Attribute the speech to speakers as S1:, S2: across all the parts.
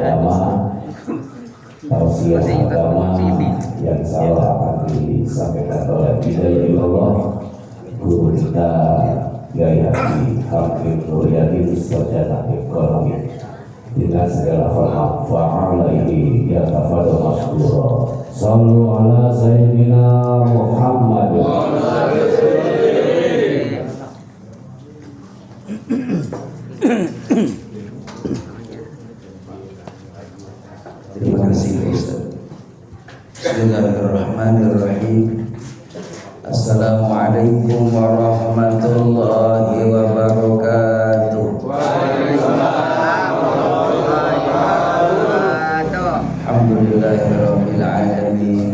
S1: agama, tausiah agama yang salah akan disampaikan oleh Hidayatullah guru kita Yai Haji Habib Nuryadin Sarjana Ekonomi. Dengan segala hormat fa'alaihi ya tafadhal masykurah. Sallu ala sayyidina Muhammad.
S2: Terima kasih Ustaz. Bismillahirrahmanirrahim. Assalamualaikum warahmatullahi wabarakatuh. Alhamdulillahirabbil alamin.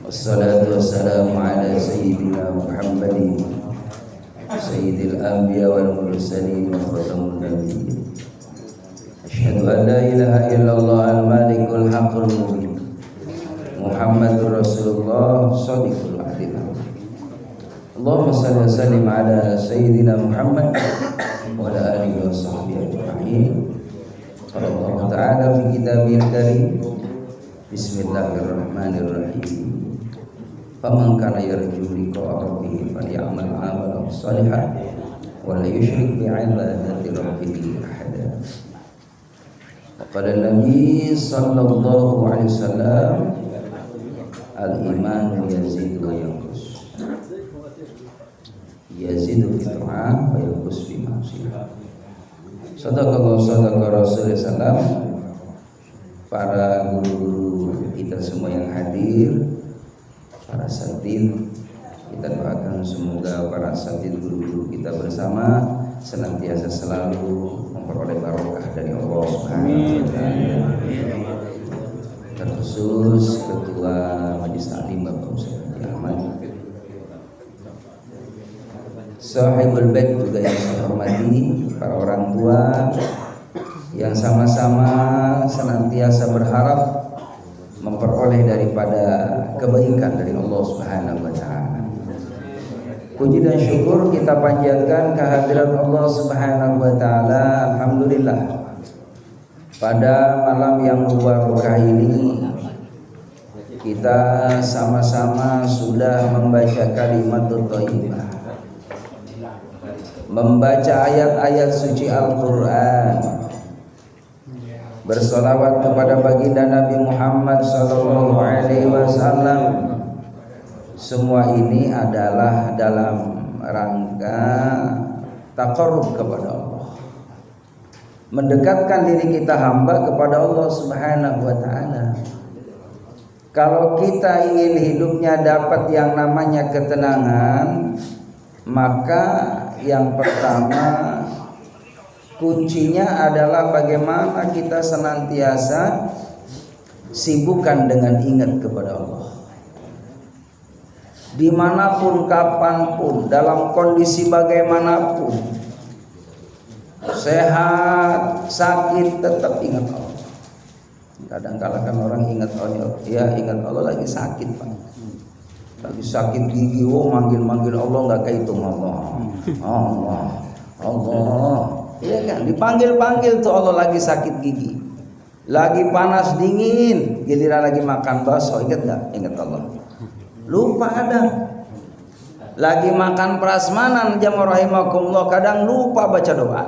S2: Wassalatu wassalamu ala sayyidina Muhammadin sayyidil anbiya wal mursalin wa khatamun nabiyyin. Asyhadu an la ilaha illallah al-malikul haqqul mubin. Muhammadur Rasulullah shadiqul wa'di. Allahumma shalli wa sallim ala sayyidina Muhammad wa ala alihi wa sahbihi ajma'in. Qala Allah ta'ala fi kitabihil karim. Bismillahirrahmanirrahim. Faman kana yarju liqa'a rabbih falyamal 'amalan shalihan wa la yusyrik bi'ibadati rabbih ahada. Qala Nabi sallallahu alaihi wasallam al-iman yazidu wa yanqus. Yazidu fi ta'ah wa yanqus fi ma'siyah. Sadaqallahu sadaqa Rasulullah sallam. Para guru-guru kita semua yang hadir, para satid, kita doakan semoga para satid guru-guru kita bersama senantiasa selalu memperoleh barokah dari Allah Subhanahu wa taala. Terkhusus Ketua Majelis Taklim Bapak Ustaz Ahmad, Sahibul Bait juga yang saya hormati, para orang tua yang sama-sama senantiasa berharap memperoleh daripada kebaikan dari Allah Subhanahu wa taala. Puji dan syukur kita panjatkan kehadirat Allah Subhanahu wa taala. Alhamdulillah. Pada malam yang mubarakah ini kita sama-sama sudah membaca kalimatut thayyibah, membaca ayat-ayat suci Al-Qur'an, bersolawat kepada baginda Nabi Muhammad sallallahu alaihi wasallam. Semua ini adalah dalam rangka taqarrub kepada Allah, mendekatkan diri kita hamba kepada Allah Subhanahu wa taala. Kalau kita ingin hidupnya dapat yang namanya ketenangan, maka yang pertama kuncinya adalah bagaimana kita senantiasa sibukkan dengan ingat kepada Allah. Dimanapun, kapanpun, dalam kondisi bagaimanapun, sehat, sakit, tetap ingat Allah. Kadang-kadang kan orang ingat Allah, ya ingat Allah lagi sakit Pak, lagi sakit gigi, manggil-manggil Allah nggak kehitung Allah, Allah. Iya kan, dipanggil-panggil tuh Allah lagi sakit gigi, lagi panas dingin, giliran lagi makan bakso, ingat nggak? Ingat Allah. Lupa ada. Lagi makan prasmanan jamaah rahimakumullah, kadang lupa baca doa.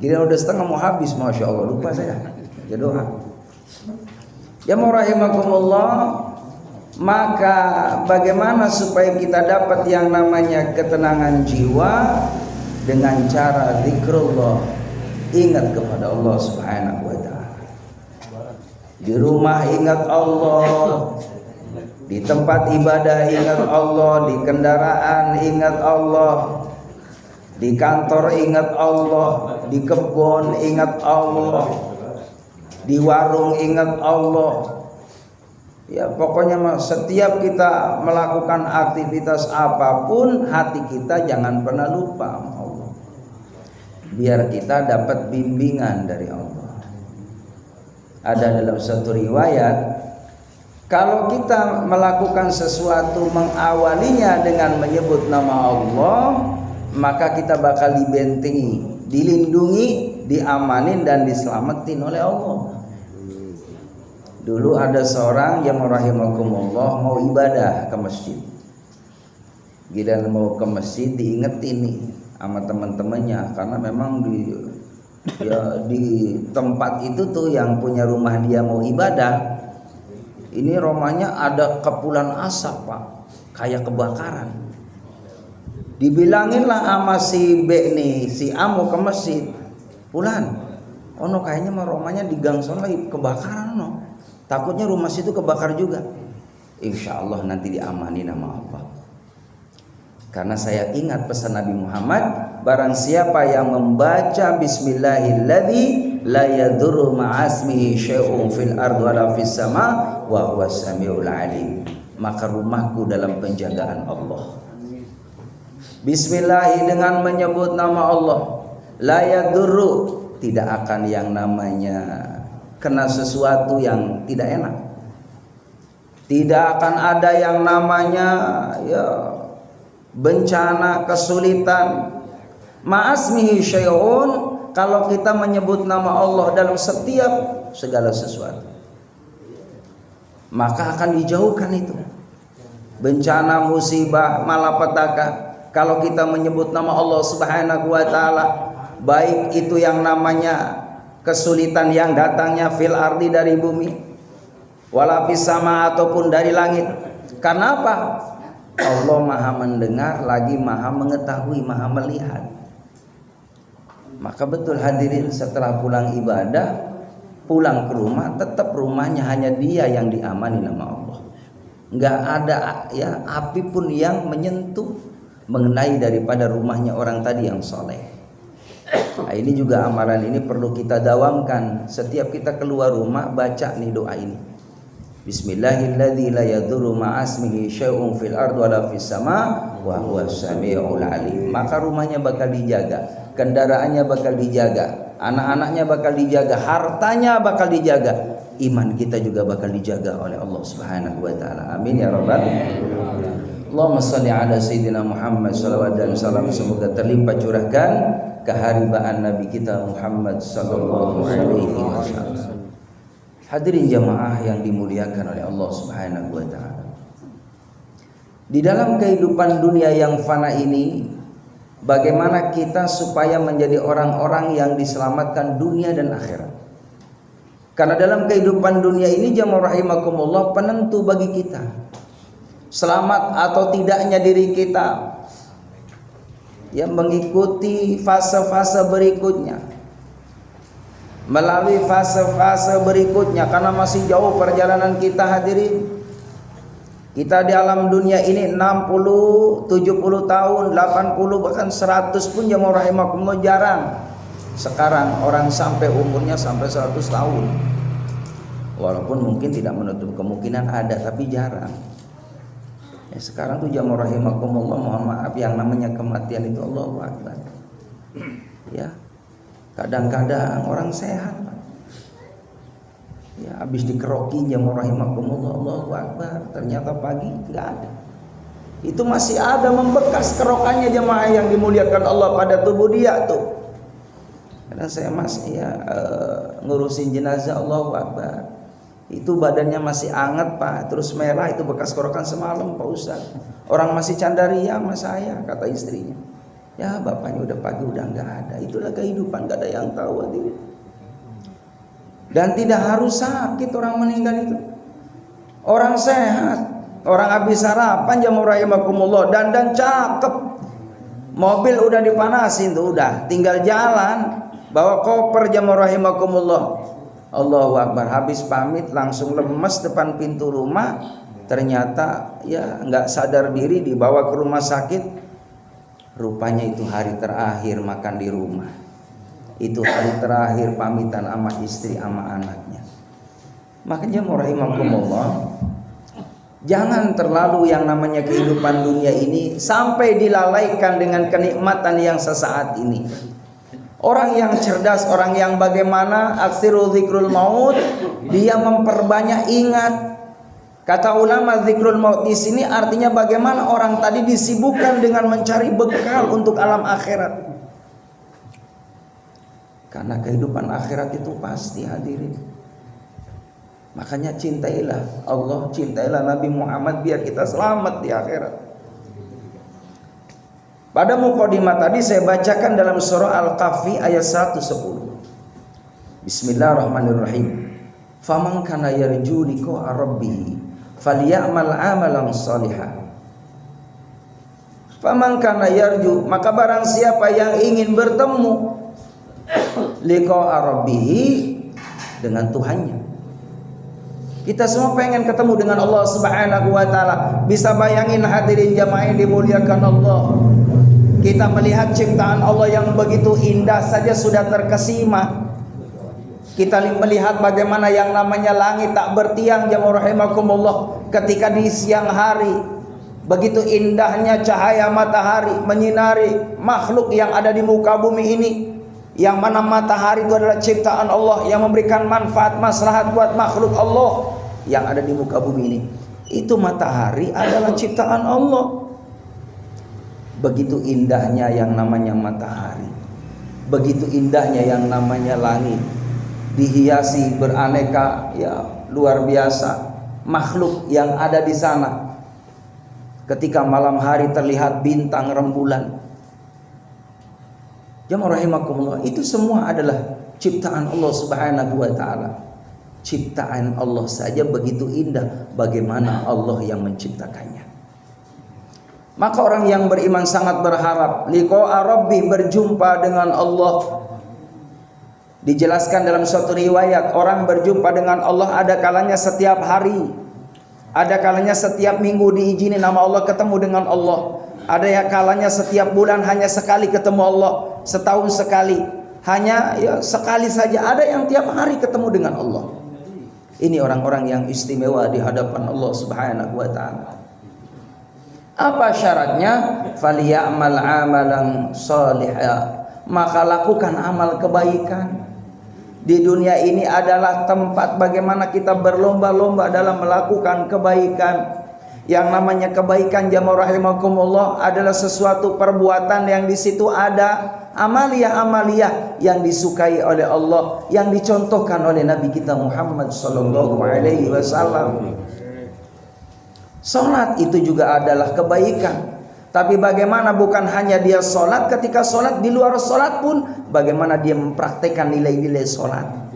S2: Giliran udah setengah mau habis, masya Allah, lupa saya baca doa. Jamaah rahimakumullah, maka bagaimana supaya kita dapat yang namanya ketenangan jiwa? Dengan cara zikrullah, ingat kepada Allah Subhanahu wa taala. Di rumah ingat Allah, di tempat ibadah ingat Allah, di kendaraan ingat Allah, di kantor ingat Allah, di kebun ingat Allah, di warung ingat Allah. Ya pokoknya setiap kita melakukan aktivitas apapun, hati kita jangan pernah lupa Allah, biar kita dapat bimbingan dari Allah. Ada dalam satu riwayat, kalau kita melakukan sesuatu mengawalinya dengan menyebut nama Allah, maka kita bakal dibentengi, dilindungi diamanin dan diselamatin oleh Allah. Dulu ada seorang yang rahimakumullah mau ibadah ke masjid. Giliran mau ke masjid diingetin nih sama teman-temannya, karena memang di tempat itu tuh yang punya rumah dia mau ibadah, ini rumahnya ada kepulan asap Pak, kayak kebakaran. Dibilangin lah sama si B nih, si A mau ke masjid, pulan, oh no kayaknya mah rumahnya di gang sono lagi kebakaran no. Takutnya rumah situ kebakar juga. Insya Allah nanti diamani nama Allah. Karena saya ingat pesan Nabi Muhammad, barang siapa yang membaca Bismillahilladzi la yadurru ma'asmihi syai'un fil ardi wala fis sama wa huwas samiul alim, maka rumahku dalam penjagaan Allah. Bismillah dengan menyebut nama Allah, la yadurru, tidak akan yang namanya kena sesuatu yang tidak enak. Tidak akan ada yang namanya ya bencana, kesulitan. Ma'asmihi syai'un, kalau kita menyebut nama Allah dalam setiap segala sesuatu, maka akan dijauhkan itu bencana, musibah, malapetaka. Kalau kita menyebut nama Allah Subhanahu wa taala, baik itu yang namanya kesulitan yang datangnya fil ardi dari bumi, wala fis sama ataupun dari langit. Karena apa? Allah maha mendengar, lagi maha mengetahui, maha melihat. Maka betul hadirin, setelah pulang ibadah, pulang ke rumah, tetap rumahnya hanya dia yang diamani nama Allah. Enggak ada ya api pun yang menyentuh mengenai daripada rumahnya orang tadi yang soleh. Nah, ini juga amalan ini perlu kita dawamkan. Setiap kita keluar rumah, baca nih doa ini. Bismillahilladzi la yadurru ma'asmihi syai'un fil ardi wala fis sama wa huwas samiul alim. Maka rumahnya bakal dijaga, kendaraannya bakal dijaga, anak-anaknya bakal dijaga, hartanya bakal dijaga, iman kita juga bakal dijaga oleh Allah Subhanahu wa taala. Amin ya rabbal alamin. Allahumma shalli ala sayyidina Muhammad sallallahu alaihi wasallam. Semoga terlimpah curahkan keharibaan Nabi kita Muhammad sallallahu alaihi wasallam. Hadirin jamaah yang dimuliakan oleh Allah Subhanahu wa taala. Di dalam kehidupan dunia yang fana ini, bagaimana kita supaya menjadi orang-orang yang diselamatkan dunia dan akhirat? Karena dalam kehidupan dunia ini jamaah rahimakumullah, penentu bagi kita selamat atau tidaknya diri kita yang mengikuti fase-fase berikutnya, melalui fase-fase berikutnya. Karena masih jauh perjalanan kita hadirin. Kita di alam dunia ini 60, 70 tahun, 80 bahkan 100 pun jamaah rahimakumullah jarang. Sekarang orang sampai umurnya sampai 100 tahun. Walaupun mungkin tidak menutup kemungkinan ada, tapi jarang. Ya, sekarang tuh jamaah rahimakumullah, mohon maaf, yang namanya kematian itu Allahu Akbar. Ya, kadang-kadang orang sehat, ya habis dikerokin jamaah rahimakumullah, Allahu Akbar, ternyata pagi nggak ada. Itu masih ada membekas kerokannya jamaah yang dimuliakan Allah pada tubuh dia tuh. Kadang saya masih ya ngurusin jenazah, Allahu Akbar. Itu badannya masih anget Pak, terus merah, itu bekas kerokan semalam Pak Ustaz. Orang masih candaria sama saya, kata istrinya. Ya bapaknya udah pagi udah nggak ada. Itulah kehidupan, nggak ada yang tahu hadirin. Dan tidak harus sakit orang meninggal itu. Orang sehat, orang habis sarapan jamaah rahimakumullah, dan cakep. Mobil udah dipanasin tuh, udah tinggal jalan, bawa koper jamaah rahimakumullah. Allahu Akbar, habis pamit langsung lemes depan pintu rumah. Ternyata ya nggak sadar diri dibawa ke rumah sakit. Rupanya itu hari terakhir makan di rumah. Itu hari terakhir pamitan sama istri sama anaknya. Makanya rahimakumullah, jangan terlalu yang namanya kehidupan dunia ini sampai dilalaikan dengan kenikmatan yang sesaat ini. Orang yang cerdas, orang yang bagaimana aksiru zikrul maut, dia memperbanyak ingat. Kata ulama, zikrul maut di sini artinya bagaimana orang tadi disibukkan dengan mencari bekal untuk alam akhirat. Karena kehidupan akhirat itu pasti, hadirin. Makanya cintailah Allah, cintailah Nabi Muhammad biar kita selamat di akhirat. Pada mukadimah tadi saya bacakan dalam surah Al-Kahfi ayat 110. Bismillahirrahmanirrahim. Faman kana yarju liqa'a rabbih falyamal 'amalan shalihan. Faman kana yarju, maka barang siapa yang ingin bertemu liqa'a rabbih, dengan Tuhannya. Kita semua pengen ketemu dengan Allah Subhanahu wa taala. Bisa bayangin hadirin jamaah yang dimuliakan Allah. Kita melihat ciptaan Allah yang begitu indah saja sudah terkesima. Kita melihat bagaimana yang namanya langit tak bertiang, jamaah rahimakumullah, ketika di siang hari. Begitu indahnya cahaya matahari menyinari makhluk yang ada di muka bumi ini. Yang mana matahari itu adalah ciptaan Allah yang memberikan manfaat maslahat buat makhluk Allah yang ada di muka bumi ini. Itu matahari adalah ciptaan Allah. Begitu indahnya yang namanya matahari, begitu indahnya yang namanya langit, dihiasi beraneka ya luar biasa makhluk yang ada di sana. Ketika malam hari terlihat bintang rembulan. Jamaah rahimakumullah, itu semua adalah ciptaan Allah Subhanahu wa taala. Ciptaan Allah saja begitu indah, bagaimana Allah yang menciptakannya. Maka orang yang beriman sangat berharap liqa'a rabbih, berjumpa dengan Allah. Dijelaskan dalam suatu riwayat, orang berjumpa dengan Allah ada kalanya setiap hari, ada kalanya setiap minggu diizini nama Allah ketemu dengan Allah. Ada yang kalanya setiap bulan hanya sekali ketemu Allah, setahun sekali, hanya ya sekali saja. Ada yang tiap hari ketemu dengan Allah. Ini orang-orang yang istimewa di hadapan Allah Subhanahu wa taala. Apa syaratnya? Falyamal 'amalan shalihan. Maka lakukan amal kebaikan. Di dunia ini adalah tempat bagaimana kita berlomba-lomba dalam melakukan kebaikan. Yang namanya kebaikan jamaah rahimakumullah adalah sesuatu perbuatan yang di situ ada amalia-amalia yang disukai oleh Allah, yang dicontohkan oleh Nabi kita Muhammad sallallahu alaihi wasallam. Salat itu juga adalah kebaikan. Tapi bagaimana bukan hanya dia salat, ketika salat, di luar salat pun bagaimana dia mempraktekkan nilai-nilai salat.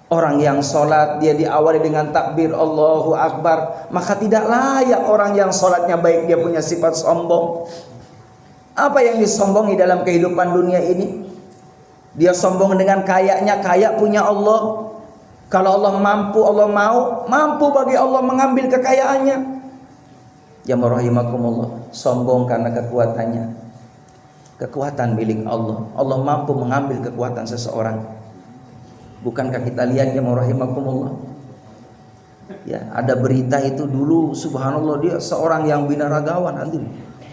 S2: Orang yang sholat dia diawali dengan takbir Allahu Akbar, maka tidak layak orang yang sholatnya baik dia punya sifat sombong. Apa yang disombongi dalam kehidupan dunia ini? Dia sombong dengan kayanya, kaya punya Allah. Kalau Allah mampu, Allah mau, mampu bagi Allah mengambil kekayaannya. Jamaah rahimakumullah, sombong karena kekuatannya. Kekuatan milik Allah. Allah mampu mengambil kekuatan seseorang. Bukankah kita lihat jamaah rahimakumullah? Ya, ada berita itu dulu, subhanallah, dia seorang yang binaragawan,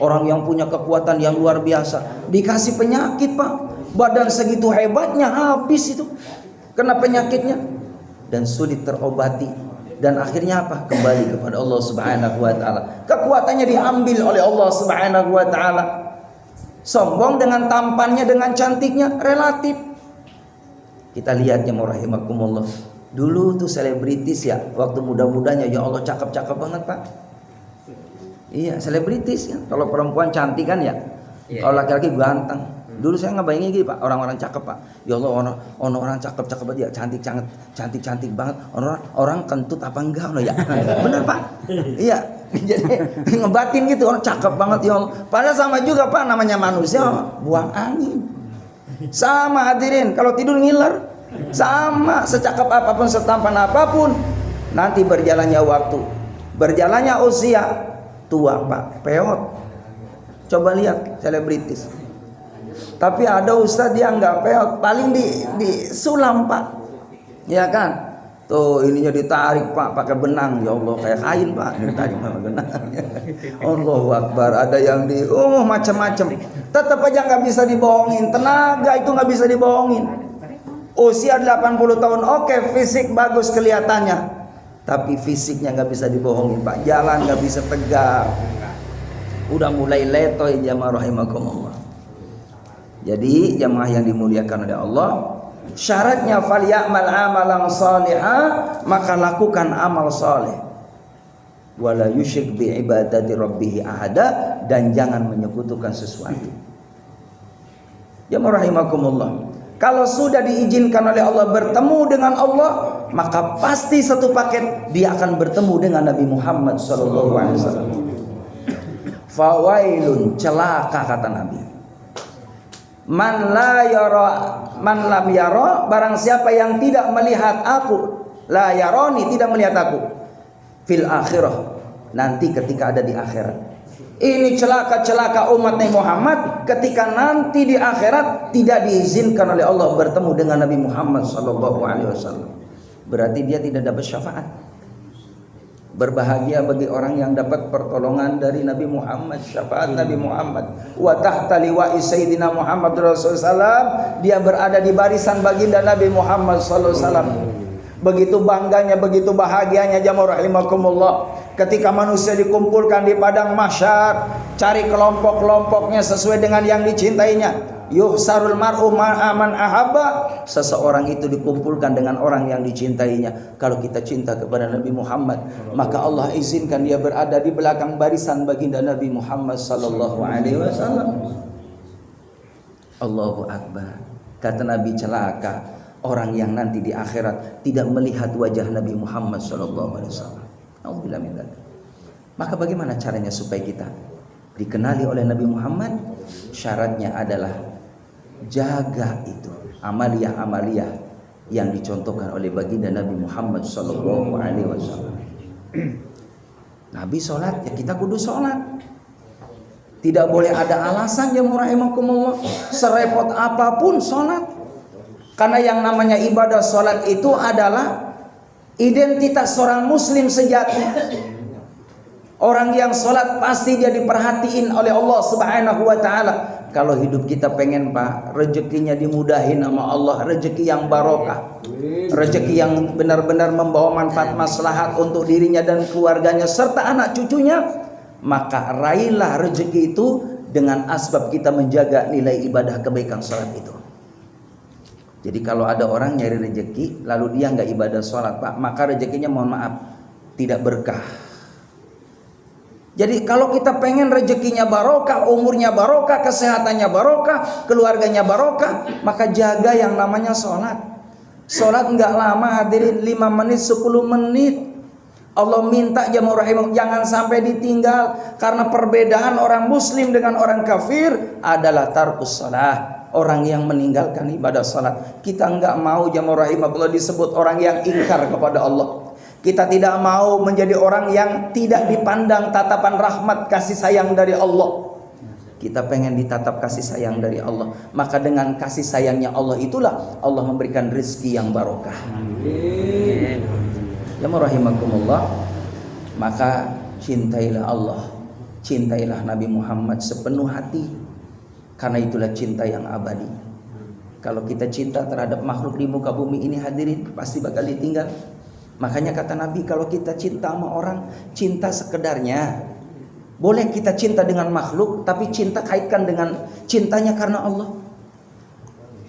S2: orang yang punya kekuatan yang luar biasa, dikasih penyakit, Pak. Badan segitu hebatnya habis itu kena penyakitnya dan sulit terobati. Dan akhirnya apa? Kembali kepada Allah Subhanahu wa taala. Kekuatannya diambil oleh Allah Subhanahu wa taala. Sombong dengan tampannya, dengan cantiknya, relatif. Kita lihat jamaah rahimakumullah. Dulu tuh selebritis ya, waktu muda-mudanya, ya Allah cakep-cakep banget, Pak. Iya, selebritis ya. Kalau perempuan cantik kan ya. Kalau laki-laki ganteng. Dulu saya ngebayangin gitu, Pak, orang-orang cakep, Pak. Ya Allah, orang cakep-cakep aja, cantik banget. Orang kentut apa enggak ya? Benar, Pak. Iya. Jadi ngebatin gitu, orang cakep banget ya Allah. Padahal sama juga, Pak, namanya manusia buang angin. Sama hadirin, kalau tidur ngiler, sama secakap apapun, setampan apapun, nanti berjalannya waktu, berjalannya usia, tua, Pak, peot. Coba lihat selebritis. Tapi ada ustaz dia nggak peot, paling disulam, Pak, ya kan? Tuh ininya ditarik, Pak, pakai benang, ya Allah, kayak kain, Pak, ditarik pakai benang. Allahu Akbar. Ada yang macam-macam. Tetap aja nggak bisa dibohongin. Tenaga itu nggak bisa dibohongin. Usia 80 tahun, oke, fisik bagus kelihatannya, tapi fisiknya nggak bisa dibohongin, Pak. Jalan nggak bisa tegak, udah mulai letoy jamaah rahimakumullah. Jadi jamaah yang dimuliakan oleh Allah, Syaratnya falyamal amalan salihah, maka lakukan amal saleh. Wala yusyrik bi ibadati rabbih ahada, dan jangan menyekutukan sesuatu. Jamaah rahimakumullah. Kalau sudah diizinkan oleh Allah bertemu dengan Allah, maka pasti satu paket dia akan bertemu dengan Nabi Muhammad SAW. Fawailun, celaka kata Nabi. Man lam yara, barang siapa yang tidak melihat aku, la yaroni, tidak melihat aku, fil akhirah, nanti ketika ada di akhirat. Ini celaka umat Nabi Muhammad ketika nanti di akhirat tidak diizinkan oleh Allah bertemu dengan Nabi Muhammad SAW. Berarti dia tidak dapat syafaat. Berbahagia bagi orang yang dapat pertolongan dari Nabi Muhammad, syafaat Nabi Muhammad. Wa tahta liwa'i Sayyidina Muhammad Rasulullah, dia berada di barisan baginda Nabi Muhammad SAW. Begitu bangganya, begitu bahagianya jamaah rahimakumullah, ketika manusia dikumpulkan di padang mahsyar, cari kelompok-kelompoknya sesuai dengan yang dicintainya. Yuhsarul mar'u ma'aman ahabba, seseorang itu dikumpulkan dengan orang yang dicintainya. Kalau kita cinta kepada Nabi Muhammad, maka Allah izinkan dia berada di belakang barisan baginda Nabi Muhammad sallallahu alaihi wasallam. Allahu akbar. Kata Nabi, celaka orang yang nanti di akhirat tidak melihat wajah Nabi Muhammad SAW. Alhamdulillah. Maka bagaimana caranya supaya kita dikenali oleh Nabi Muhammad? Syaratnya adalah jaga itu amaliyah-amaliyah yang dicontohkan oleh baginda Nabi Muhammad SAW. Nabi sholat, ya kita kudu sholat. Tidak boleh ada alasan ya rahimakumullah, serepot apapun sholat. Karena yang namanya ibadah sholat itu adalah identitas seorang muslim sejati. Orang yang sholat pasti dia diperhatiin oleh Allah Subhanahu wa ta'ala. Kalau hidup kita pengen Pak, rezekinya dimudahin sama Allah, rezeki yang barokah, rezeki yang benar-benar membawa manfaat maslahat untuk dirinya dan keluarganya serta anak cucunya, maka raihlah rezeki itu dengan asbab kita menjaga nilai ibadah kebaikan sholat itu. Jadi kalau ada orang nyari rezeki lalu dia nggak ibadah sholat Pak, maka rezekinya mohon maaf tidak berkah. Jadi kalau kita pengen rezekinya barokah, umurnya barokah, kesehatannya barokah, keluarganya barokah, maka jaga yang namanya sholat. Sholat nggak lama hadirin, 5 menit 10 menit. Allah minta jamaah rahimah jangan sampai ditinggal, karena perbedaan orang muslim dengan orang kafir adalah tarkus shalah. Orang yang meninggalkan ibadah salat. Kita enggak mau jamaah rahimahullah disebut orang yang ingkar kepada Allah. Kita tidak mau menjadi orang yang tidak dipandang tatapan rahmat kasih sayang dari Allah. Kita pengen ditatap kasih sayang dari Allah. Maka dengan kasih sayangnya Allah itulah Allah memberikan rezeki yang barokah. Jamaah rahimakumullah, maka cintailah Allah, cintailah Nabi Muhammad sepenuh hati. Karena itulah cinta yang abadi. Kalau kita cinta terhadap makhluk di muka bumi ini hadirin, pasti bakal ditinggal. Makanya kata Nabi, kalau kita cinta sama orang, cinta sekedarnya. Boleh kita cinta dengan makhluk, tapi cinta kaitkan dengan cintanya karena Allah.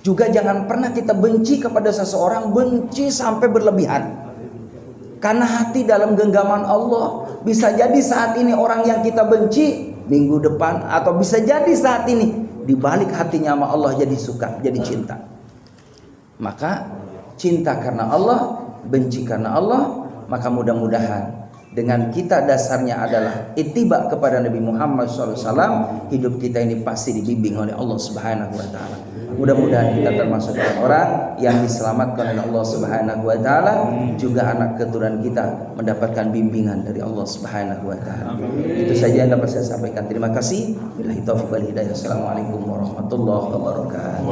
S2: Juga jangan pernah kita benci kepada seseorang, benci sampai berlebihan. Karena hati dalam genggaman Allah. Bisa jadi saat ini orang yang kita benci, minggu depan atau bisa jadi saat ini di balik hatinya sama Allah jadi suka, jadi cinta. Maka cinta karena Allah, benci karena Allah, maka mudah-mudahan dengan kita dasarnya adalah ittiba kepada Nabi Muhammad SAW, hidup kita ini pasti dibimbing oleh Allah Subhanahu wa ta'ala. Mudah-mudahan kita termasuk orang yang diselamatkan oleh Allah Subhanahu wa ta'ala, juga anak keturunan kita mendapatkan bimbingan dari Allah Subhanahu wa ta'ala. Itu saja yang dapat saya sampaikan. Terima kasih. Billahi taufiq wal hidayah. Assalamualaikum warahmatullahi wabarakatuh.